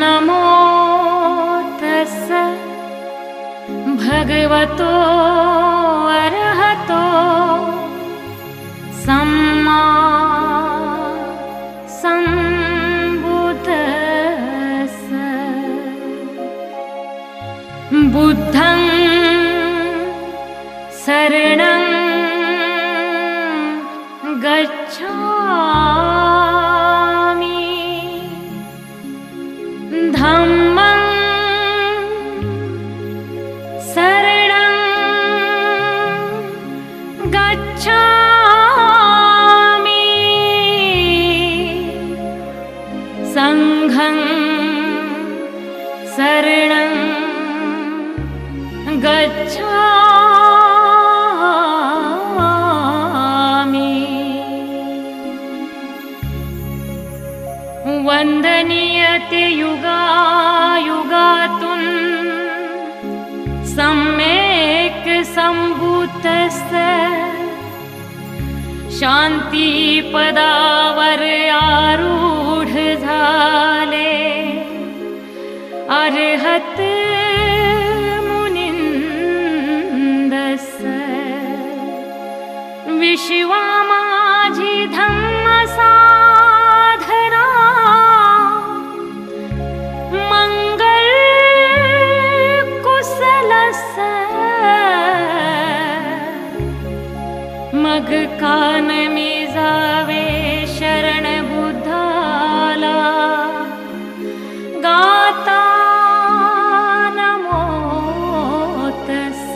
नमो तस्स भगवतो अरहतो सम्मा सम्बुद्धस्स। बुद्धं शरणं गच्छामि, धम्मं शरणं गच्छामि, संघं शरणं गच्छामि। वन्दनीयते युगायुगातुं सम्यक् सम्भूतस्स। शान्तिपदावर आरूढ झाले अर्हत मुनिंदस्स। विश्वा माझी धम्म साधना, मंगल कुशलस्स। मग कान मी जावे शरण बुद्धाला, गाता नमो तस्स।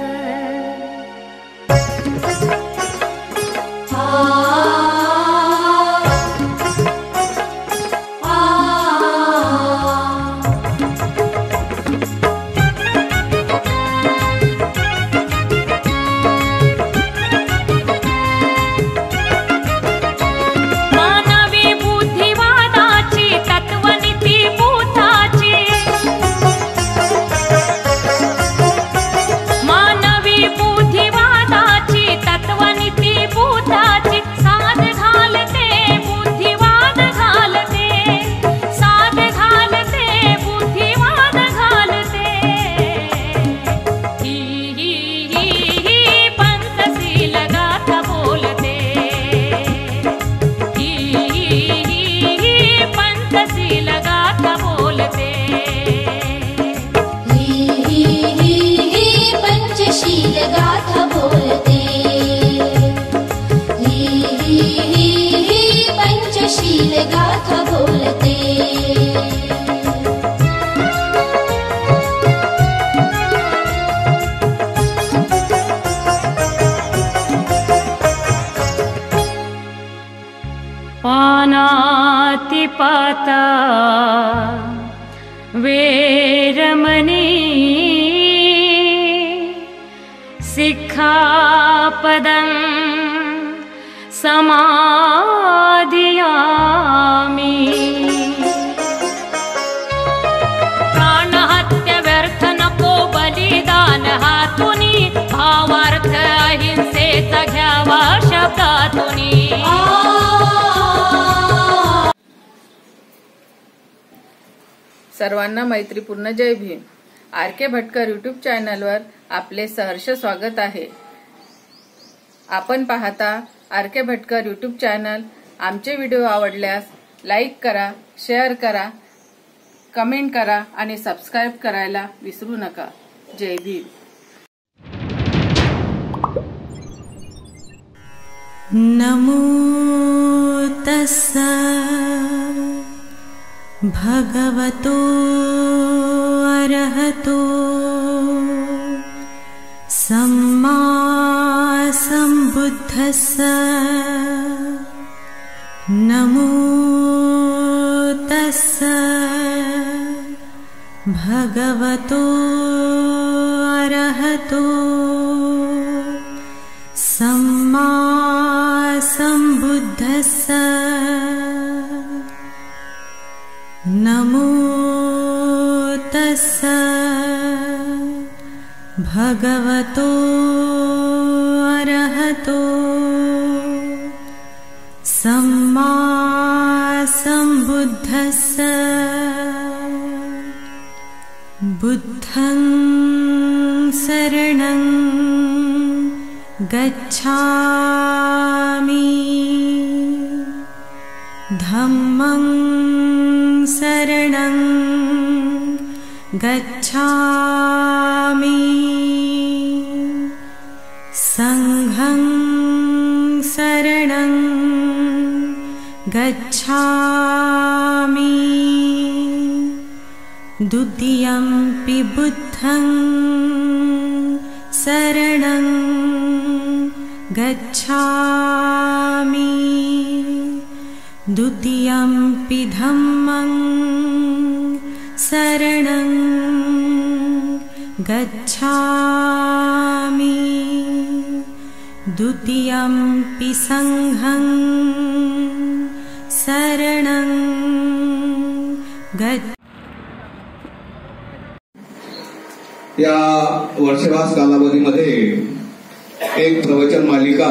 पानातिपाता वेरमणि, सिक्खापदं समादियामि। प्राणहत्या व्यर्थ नको बलिदान हातुनी, भावार्थ अहिंसेचा घ्यावा शब्दातुनी। सर्वांना मैत्रीपूर्ण जय भीम। आर.के. भटकर यूट्यूब चॅनलवर आपले सहर्ष स्वागत आहे। आपण पाहता आर.के. Bhatkar YouTube channel. आमचे व्हिडिओ आवडल्यास लाईक करा, शेअर करा, कमेंट करा आणि सबस्क्राईब करायला विसरू नका। जय भीम। नमो तस्स भगवतो अरहतो सम्मा सम्बुद्धस्स। नमो तस्स भगवतो अरहतो सम्मा सम्बुद्धस्स। नमो तस्स भगवतो अरहतो सम्मा सम्बुद्धस्स। बुद्धं शरणं गच्छामि धम्मं शरणं गच्छामि संघं शरणं गच्छामि द्वितीयंपि बुद्धं शरणं गच्छामि द्वितीयंपि धम्मं शरणं गच्छामि द्वितीयंपि संघं शरणं गच्छामि। या वर्षवास कालावधीमध्ये एक प्रवचन मालिका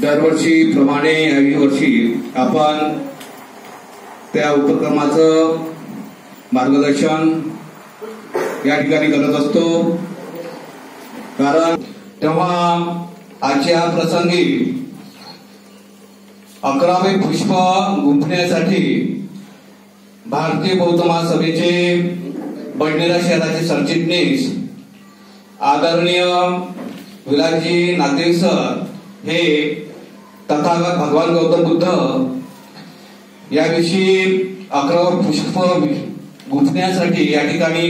दरवर्षीप्रमाणे याही वर्षी आपण त्या उपक्रमाचं मार्गदर्शन या ठिकाणी करत असतो। कारण तेव्हा आजच्या प्रसंगी 11वे पुष्प गुंफण्यासाठी भारतीय बौद्ध महासभेचे बडनेरा शहराचे सरचिटणीस आदरणीय विलासजी नागदेव सर हे तथागत भगवान गौतम बुद्ध याविषयी 11वे पुष्प गुंफण्यासाठी या ठिकाणी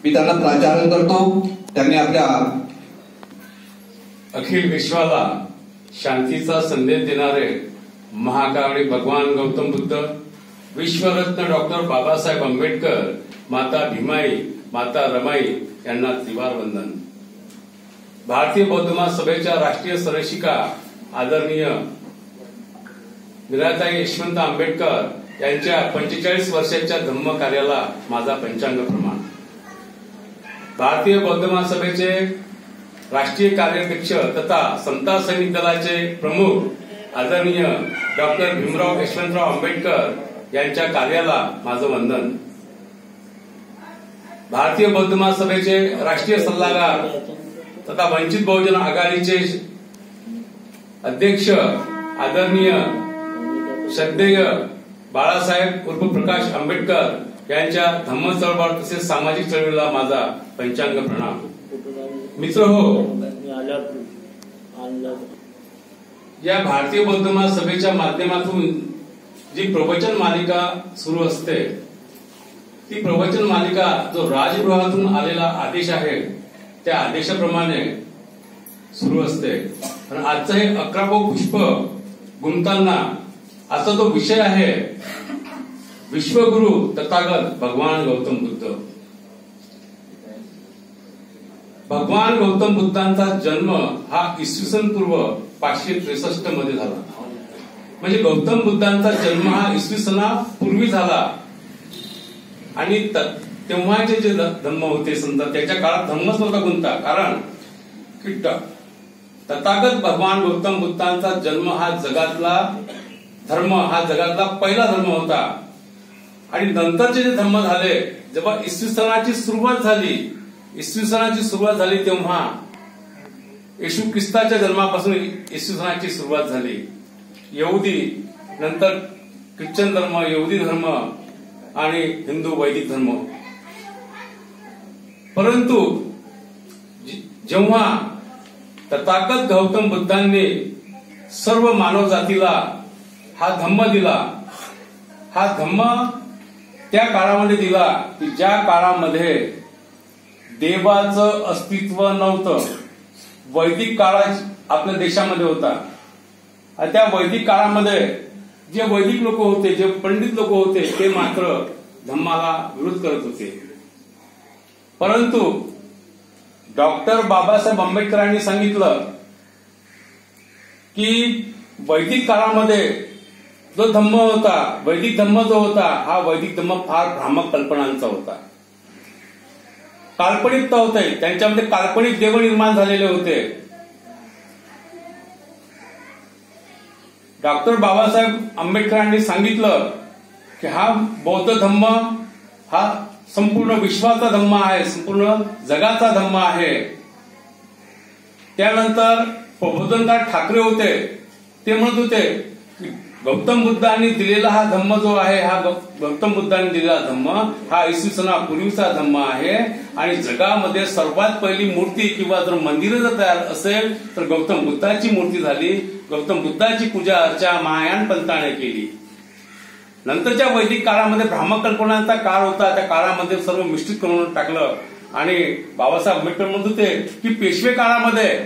मी त्यांना प्राचारण करतो। त्यांनी आपल्या अखिल विश्वाला शांतीचा संदेश देणारे महाकारुणिक भगवान गौतम बुद्ध, विश्वरत्न डॉक्टर बाबासाहेब आंबेडकर, माता भीमाई, माता रमाई यांना त्रिवार वंदन। भारतीय बौद्ध महासभेच्या राष्ट्रीय संरक्षिका आदरणीय मीराताई यशवंत आंबेडकर यांच्या 45 वर्षाच्या धम्म कार्याला माझा पंचांग प्रमाण। भारतीय बौद्ध महासभेचे राष्ट्रीय कार्याध्यक्ष तथा समता सैनिक दलाचे प्रमुख आदरणीय डॉक्टर भीमराव यशवंतराव आंबेडकर यांच्या कार्याला माझं वंदन। भारतीय बौद्ध महासभेचे राष्ट्रीय सल्लागार तथा वंचित बहुजन आघाडीचे अध्यक्ष आदरणीय श्रद्धेय बाळासाहेब उर्फ प्रकाश आंबेडकर यांच्या धम्म चळवळ तसेच सामाजिक चळवळीला माझा पंचांग प्रणाम। मित्र हो, या भारतीय बौद्ध महासभेच्या माध्यमातून जी प्रवचन मालिका सुरू असते ती प्रवचन मालिका जो राजगृहातून आलेला आदेश आहे त्या आदेशाप्रमाणे सुरू असते। आणि आजचं हे 11वं पुष्प गुंफताना आजचा जो विषय आहे विश्वगुरु तथागत भगवान गौतम बुद्ध। भगवान गौतम बुद्धांचा जन्म हा इसवी पूर्व 563 मध्ये झाला। म्हणजे गौतम बुद्धांचा जन्म हा इसवी पूर्वी झाला आणि तेव्हाचे जे धम्म होते समजा त्याच्या काळात धम्मच नव्हता कोणता, कारण की तथागत भगवान गौतम बुद्धांचा जन्म हा जगातला धर्म, हा जगातला पहिला धर्म होता। आणि नंतरचे जे धम्म झाले, जेव्हा इसवी सनाची सुरुवात झाली तेव्हा येशू ख्रिस्ताच्या जन्मापासून इसवी सनाची सुरुवात झाली। यहुदी, नंतर ख्रिश्चन धर्म, यहुदी धर्म आणि हिंदू वैदिक धर्म। परंतु जेव्हा तथागत गौतम बुद्धांनी सर्व मानव जातीला हा धम्म दिला, हा धम्म त्या काळामध्ये दिला की ज्या काळामध्ये देवाचं अस्तित्व नव्हतं। वैदिक काळ आपल्या देशामध्ये होता आणि त्या वैदिक काळामध्ये जे वैदिक लोक होते, जे पंडित लोक होते ते मात्र धम्माला विरोध करत होते। परंतु डॉक्टर बाबासाहेब आंबेडकरांनी सांगितलं की वैदिक काळामध्ये जो धम्म होता, वैदिक धम्म जो होता, हा वैदिक धम्म फार भ्रामक कल्पनांचा होता, काल्पनिकता होते, त्यांच्यामध्ये काल्पनिक देव निर्माण झालेले होते। डॉक्टर बाबासाहेब आंबेडकरांनी सांगितलं की हा बौद्ध धम्म हा संपूर्ण विश्वाचा धम्म आहे, संपूर्ण जगाचा धम्म आहे. त्यानंतर प्रबोधनकार ठाकरे होते, ते म्हणत होते की गौतम बुद्धांनी दिलेला हा धम्म जो आहे, हा गौतम बुद्धांनी दिलेला धम्म हा इसवी सनापूर्वीचा धम्म आहे आणि जगामध्ये सर्वात पहिली मूर्ती किंवा जर मंदिर जर तयार असेल तर गौतम बुद्धाची मूर्ती झाली. गौतम बुद्धाची पूजा अर्चा महायान पंथाने केली. नंतरच्या वैदिक काळामध्ये ब्राह्मकल्पनांचा काळ होता, त्या काळामध्ये सर्व मिश्रित करून टाकलं आणि बाबासाहेब आंबेडकर म्हणत होते की पेशवे काळामध्ये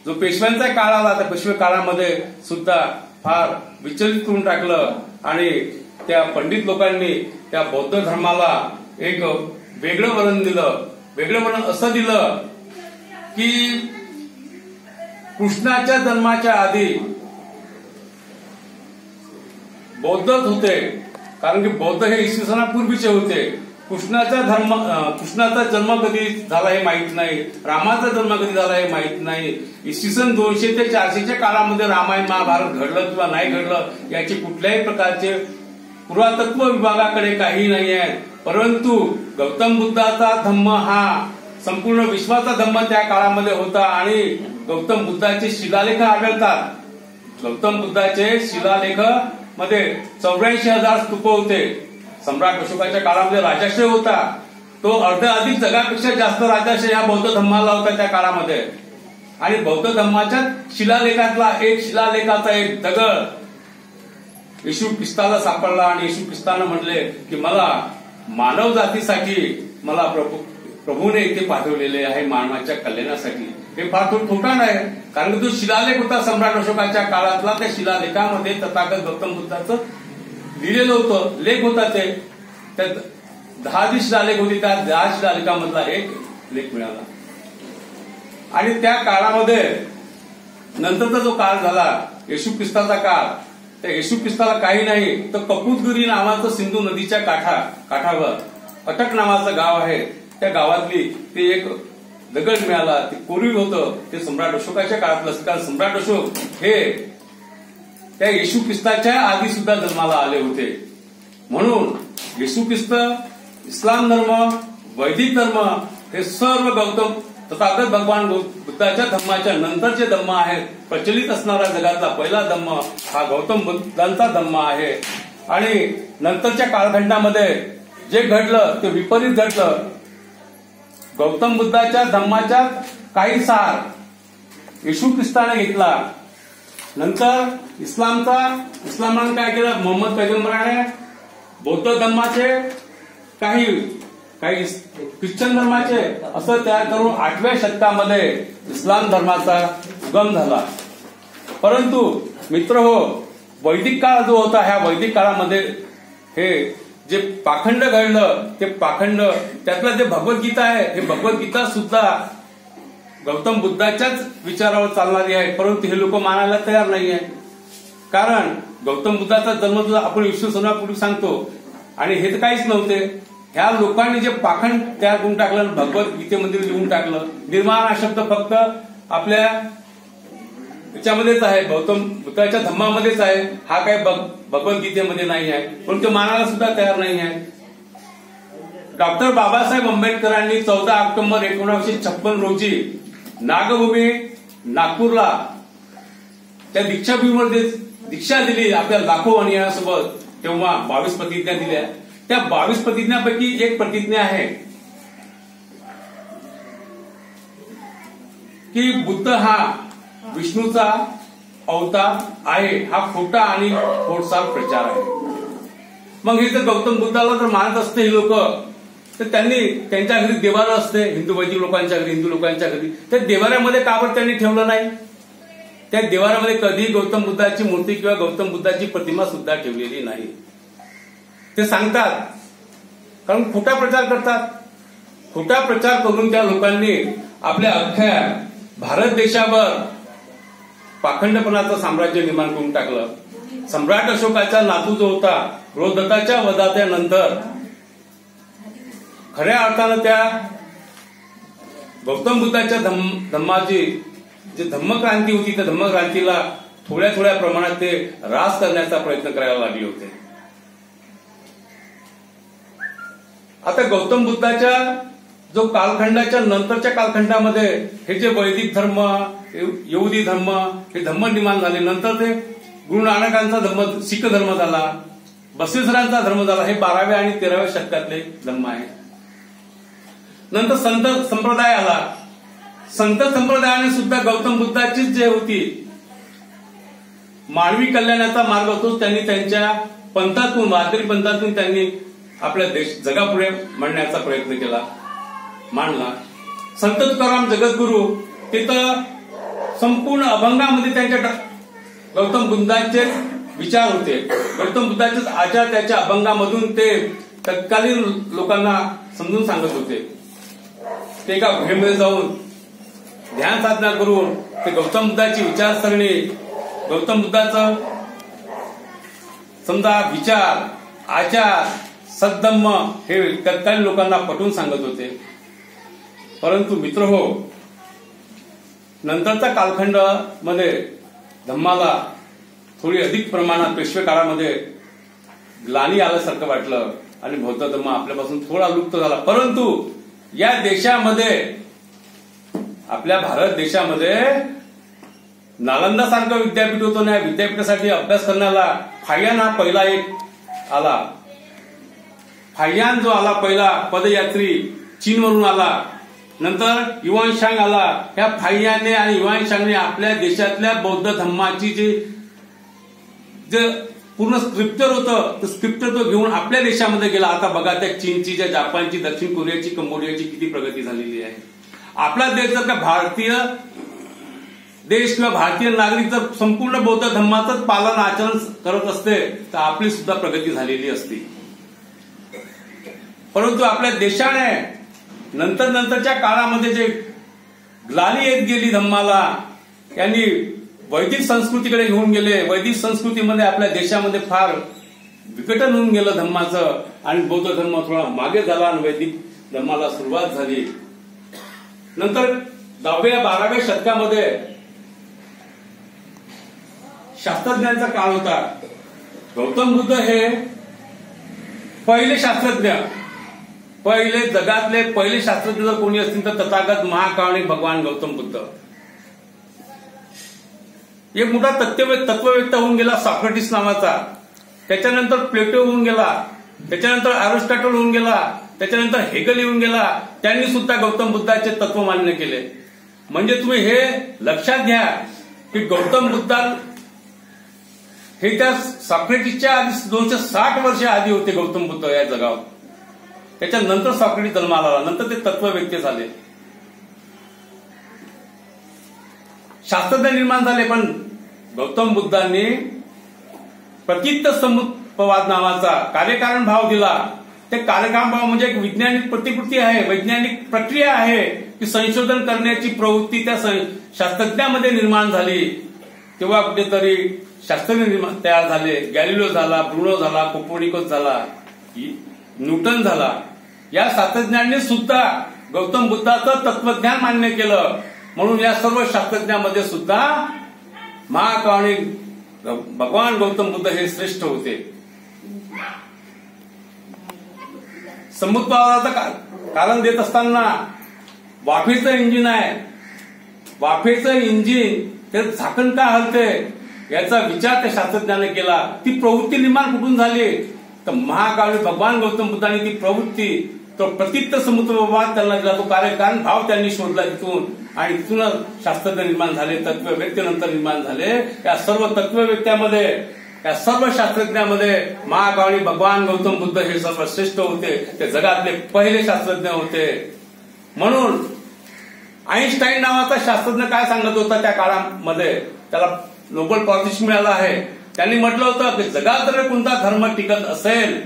जो पेशव्यांचा काळ आला त्या पेशवे काळामध्ये सुद्धा फार विचलित करून टाकलं आणि त्या पंडित लोकांनी त्या बौद्ध धर्माला एक वेगळं वळण दिलं. वेगळं वळण असं दिलं की कृष्णाच्या जन्माच्या आधी बौद्धच होते, कारण की बौद्ध हे इसवी सनापूर्वीचे होते. कृष्णाचा जन्म कधी झाला हे माहित नाही, रामाचा जन्म कधी झाला हे माहित नाही. इसवी सन 200 ते 400च्या काळामध्ये रामायण महाभारत घडलं किंवा नाही घडलं याचे कुठल्याही प्रकारचे पुरातत्व विभागाकडे काही नाही आहे. परंतु गौतम बुद्धाचा धम्म हा संपूर्ण विश्वाचा धम्म त्या काळामध्ये होता आणि गौतम बुद्धाचे शिलालेख आढळतात. गौतम बुद्धाचे शिलालेख मध्ये 84,000 स्तूप होते. सम्राट अशोकाच्या काळामध्ये राजाश्रय होता, तो अधिक जगापेक्षा जास्त राजाश्रय या बौद्ध धम्माला होता त्या काळामध्ये. आणि बौद्ध धम्माच्या शिलालेखातला एक शिलालेखाचा एक दगड येशू ख्रिस्ताला सापडला आणि येशू ख्रिस्तानं म्हटले की मला मानव जातीसाठी मला प्रभूने इथे पाठवलेले आहे मानवाच्या कल्याणासाठी. हे फार खोटा नाही, कारण जो शिलालेख होता सम्राट अशोकाच्या काळातला त्या शिलालेखामध्ये तथागत गौतम बुद्धाचं लिहिलेलं होतं, लेख होता. ते त्यात 10 शिलालेख होते, त्या 10 शिलालेखामधला एक लेख मिळाला. आणि त्या काळामध्ये नंतरचा जो काळ झाला येशू ख्रिस्ताचा काळ, त्या येशू ख्रिस्ताला काही नाही तर कपूतगिरी नावाचं सिंधू नदीच्या काठावर अटक नावाचं गाव आहे, त्या गावातली ते एक दगड मिळाला. ते कोरीव होतं, ते सम्राट अशोकाच्या काळातलं. कारण सम्राट अशोक हे त्या येशू ख्रिस्ताच्या आधी सुद्धा जन्माला आले होते. म्हणून येशू ख्रिस्त, इस्लाम धर्म, वैदिक धर्म हे सर्व गौतम तथागत भगवान बुद्धाच्या धम्माच्या नंतरचे धम्म आहेत. प्रचलित असणारा जगातला पहिला धम्म हा गौतम बुद्धांचा धम्म आहे. आणि नंतरच्या कालखंडामध्ये जे घडलं ते विपरीत घडलं. गौतम बुद्धाच्या धम्माच्या काही सार येशू ख्रिस्ताने घेतला. नंतर इस्लामानं काय केलं, मोहम्मद पैगंबराने बौद्ध धर्माचे काही ख्रिश्चन धर्माचे असं तयार करून 8व्या शतकामध्ये इस्लाम धर्माचा उगम झाला. परंतु मित्र हो, वैदिक काळ जो होता ह्या वैदिक काळामध्ये हे जे पाखंड घडलं ते पाखंड, त्यातलं जे भगवद्गीता आहे हे भगवद्गीता सुद्धा गौतम बुद्धाच्याच विचारावर चालणारी आहे. परंतु हे लोक मानायला तयार नाही आहे. कारण गौतम बुद्धाचा जन्म सुद्धा आपण इसवी सनापूर्वी सांगतो आणि हे तर काहीच नव्हते. ह्या लोकांनी जे पाखंड तयार करून टाकलं, भगवद्गीतेमध्ये लिहून टाकलं. निर्माण हा शब्द फक्त आपल्या याच्यामध्येच आहे, गौतम बुद्धाच्या धम्मामध्येच आहे, हा काही भगवद्गीतेमध्ये नाही आहे. पण ते मानायला सुद्धा तयार नाही आहे. डॉक्टर बाबासाहेब आंबेडकरांनी 14 ऑक्टोबर 1956 रोजी नागभूमी नागपूरला त्या दीक्षाभूमीमध्ये दीक्षा दिली आपल्या लाखो अनुयायांसोबत. तेव्हा 22 प्रतिज्ञा दिल्या. त्या 22 प्रतिज्ञापैकी एक प्रतिज्ञा आहे की बुद्ध हा विष्णूचा अवतार आहे, हा खोटा आणि खोडसाळ प्रचार आहे. मग हे जर गौतम बुद्धाला जर मानत असते ही लोक, तर त्यांनी त्यांच्या घरी देवारा असते, हिंदू वैदिक लोकांच्या घरी, हिंदू लोकांच्या घरी, त्या देवाऱ्यामध्ये का बरं त्यांनी ठेवलं नाही? त्या देवाऱ्यामध्ये कधी गौतम बुद्धाची मूर्ती किंवा गौतम बुद्धाची प्रतिमा सुद्धा ठेवलेली नाही. ते सांगतात, कारण खोटा प्रचार करतात. खोटा प्रचार करून त्या लोकांनी आपल्या अख्ख्या भारत देशावर पाखंडपणाचं साम्राज्य निर्माण करून टाकलं. सम्राट अशोकाचा नातू जो होता, बृहदत्ताच्या वधाच्या नंतर खऱ्या अर्थानं त्या गौतम बुद्धाच्या धम्माची जी धम्मक्रांती होती त्या धम्मक्रांतीला थोड्या थोड्या प्रमाणात ते रास करण्याचा प्रयत्न करायला लागले होते. आता गौतम बुद्धाच्या जो कालखंडाच्या नंतरच्या कालखंडामध्ये हे जे वैदिक धर्म, यहुदी धर्म हे धर्म निर्माण झाले. नंतर ते गुरु नानकांचा धर्म, शीख धर्म झाला, बसवेश्वरांचा धर्म झाला. हे 12व्या आणि 13व्या शतकातले धर्म आहे. नंतर संत संप्रदाय आला. संत संप्रदायाने सुद्धा गौतम बुद्धाची जे होती मानवी कल्याणाचा मार्ग होतो, त्यांनी त्यांच्या पंथातून, वारकरी पंथातून त्यांनी आपल्या जगापुढे मांडण्याचा प्रयत्न केला, मांडला. संत तुकाराम जगद्गुरु तिथं संपूर्ण अभंगामध्ये त्यांच्या गौतम बुद्धांचे विचार होते, गौतम बुद्धाचे आचार त्याच्या अभंगामधून ते तत्कालीन लोकांना समजून सांगत होते. ते एका गुहेमध्ये जाऊन ध्यान साधना करून ते गौतम बुद्धाची विचारसरणी, गौतम बुद्धाचं समजा विचार, आचार, सद्धम्म हे तत्कालीन लोकांना पटवून सांगत होते. परंतु मित्र हो, नंतरचा कालखंड मध्ये धम्माला थोडी अधिक प्रमाणात पेशवे काळामध्ये ग्लानी आल्यासारखं वाटलं आणि बौद्ध धम्म आपल्यापासून थोडा लुप्त झाला. परंतु या देशामध्ये, आपल्या भारत देशामध्ये नालंदा सारखं विद्यापीठ होतं ना, विद्यापीठासाठी अभ्यास करण्याला फाय्यान हा पहिला एक आला. फाय्यान जो आला पहिला पदयात्री चीनवरून आला. नंतर युवान शांग आला. ह्या फाय्याने आणि युवान शांगने आपल्या देशातल्या बौद्ध धम्माची जे पूर्ण स्क्रिप्चर होतं, ते स्क्रिप्चर तो घेऊन आपल्या देशामध्ये गेला. आता बघा त्या चीनची, त्या जापानची, दक्षिण कोरियाची, कंबोडियाची किती प्रगती झालेली आहे. आपला देश जर का भारतीय देश किंवा भारतीय नागरिक जर संपूर्ण बौद्ध धम्माचंच पालन आचरण करत असते तर आपली सुद्धा प्रगती झालेली असती. परंतु आपल्या देशाने नंतरच्या काळामध्ये जे ग्लानी येत गेली धम्माला, यांनी वैदिक संस्कृतीकडे घेऊन गेले. वैदिक संस्कृतीमध्ये आपल्या देशामध्ये फार विघटन होऊन गेलं धम्माचं आणि बौद्ध धर्म थोडा मागे झाला आणि वैदिक धर्माला सुरुवात झाली. नंतर 10व्या-12व्या शतकामध्ये शास्त्रज्ञांचा काळ होता. गौतम बुद्ध हे पहिले शास्त्रज्ञ, पहिले जगातले पहिले शास्त्रज्ञ जर कोणी असतील तर तथागत महाकारुणिक भगवान गौतम बुद्ध. एक मोठा तत्ववेत्ता होऊन गेला सॉक्रेटिस नावाचा. त्याच्यानंतर प्लेटो होऊन गेला. त्याच्यानंतर अरिस्टॉटल होऊन गेला. त्याच्यानंतर हेगल येऊन गेला. त्यांनी सुद्धा गौतम बुद्धाचे तत्व मान्य केले. म्हणजे तुम्ही हे लक्षात घ्या की गौतम बुद्ध हे त्या सॉक्रेटिसच्या आधी 260 वर्ष आधी होते गौतम बुद्ध या जगावर. त्याच्यानंतर सॉक्रेटिस जन्माला आला. नंतर ते तत्ववेत्ते झाले, शास्त्रज्ञ निर्माण झाले. पण गौतम बुद्धांनी प्रतित्त समुपवाद नावाचा कार्यकारण भाव दिला. ते कार्यकारण भाव म्हणजे एक वैज्ञानिक प्रतिकृती आहे, वैज्ञानिक प्रक्रिया आहे की संशोधन करण्याची प्रवृत्ती त्या शास्त्रज्ञामध्ये निर्माण झाली. तेव्हा कुठेतरी शास्त्रज्ञ तयार झाले. गॅलिलिओ झाला, ब्रुनो झाला, कोपर्निकस झाला, न्यूटन झाला. या शास्त्रज्ञांनी सुद्धा गौतम बुद्धाचं तत्वज्ञान मान्य केलं. म्हणून या सर्व शास्त्रज्ञांमध्ये सुद्धा महाकारुणिक भगवान गौतम बुद्ध हे श्रेष्ठ होते. समुद्राचं कारण देत असताना वाफेचं इंजिन आहे, वाफेचं इंजिन ते झाकण का हलते याचा विचार त्या शास्त्रज्ञाने केला. ती प्रवृत्ती निर्माण कुठून झाली तर महाकारुणिक भगवान गौतम बुद्धांनी ती प्रवृत्ती, तो प्रतित्त समुपवाद त्यांना दिला. तो कार्यकारण भाव त्यांनी शोधला तिथून आणि तिथूनच शास्त्रज्ञ निर्माण झाले, तत्ववेत्ते नंतर निर्माण झाले. या सर्व तत्ववेत्त्यामध्ये, या सर्व शास्त्रज्ञांमध्ये महाकारुणिक भगवान गौतम बुद्ध हे सर्वश्रेष्ठ होते. ते जगातले पहिले शास्त्रज्ञ होते. म्हणून आईन्स्टाईन नावाचा शास्त्रज्ञ काय सांगत होता त्या काळामध्ये, त्याला नोबेल पारितोषिक मिळालं आहे. त्यांनी म्हटलं होतं की जगात जर कोणता धर्म टिकत असेल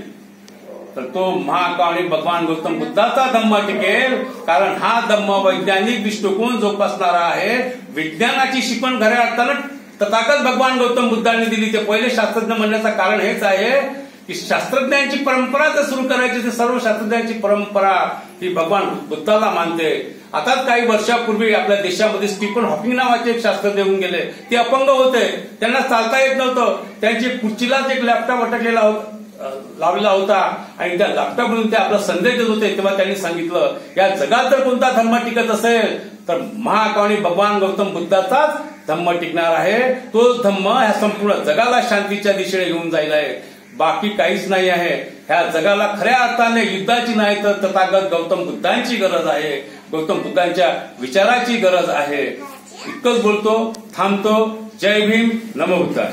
तर तो महाकारुणिक भगवान गौतम बुद्धाचा धम्म टिकेल. कारण हा धम्म वैज्ञानिक दृष्टिकोन जोपासणारा आहे. विज्ञानाची शिकवण खऱ्या अर्थानं तथागत भगवान गौतम बुद्धांनी दिली. ते पहिले शास्त्रज्ञ म्हणण्याचं कारण हेच आहे की शास्त्रज्ञांची परंपरा जर सुरू करायची तर सर्व शास्त्रज्ञांची परंपरा ही भगवान बुद्धाला मानते. आताच काही वर्षापूर्वी आपल्या देशामध्ये स्टीफन हॉकिंग नावाचे एक शास्त्रज्ञ होऊन गेले. ते अपंग होते, त्यांना चालता येत नव्हतं. त्यांची खुर्चीलाच एक लॅपटॉप अटकलेला लावलेला होता आणि त्या लॅपटॉपवरून ते आपला संदेश देत होते, तेव्हा त्यांनी सांगितलं या जगात जर कोणता धर्म टिकत असेल तर महाकावणी भगवान गौतम बुद्धाचाच धम्म टिकणार आहे. तोच धम्म ह्या संपूर्ण जगाला शांतीच्या दिशेने घेऊन जाईल आहे, बाकी काहीच नाही आहे. ह्या जगाला खऱ्या अर्थाने युद्धाची नाही तर तथागत गौतम बुद्धांची गरज आहे, गौतम बुद्धांच्या विचाराची गरज आहे. इतकंच बोलतो, थांबतो. जय भीम, नमो बुद्धाय.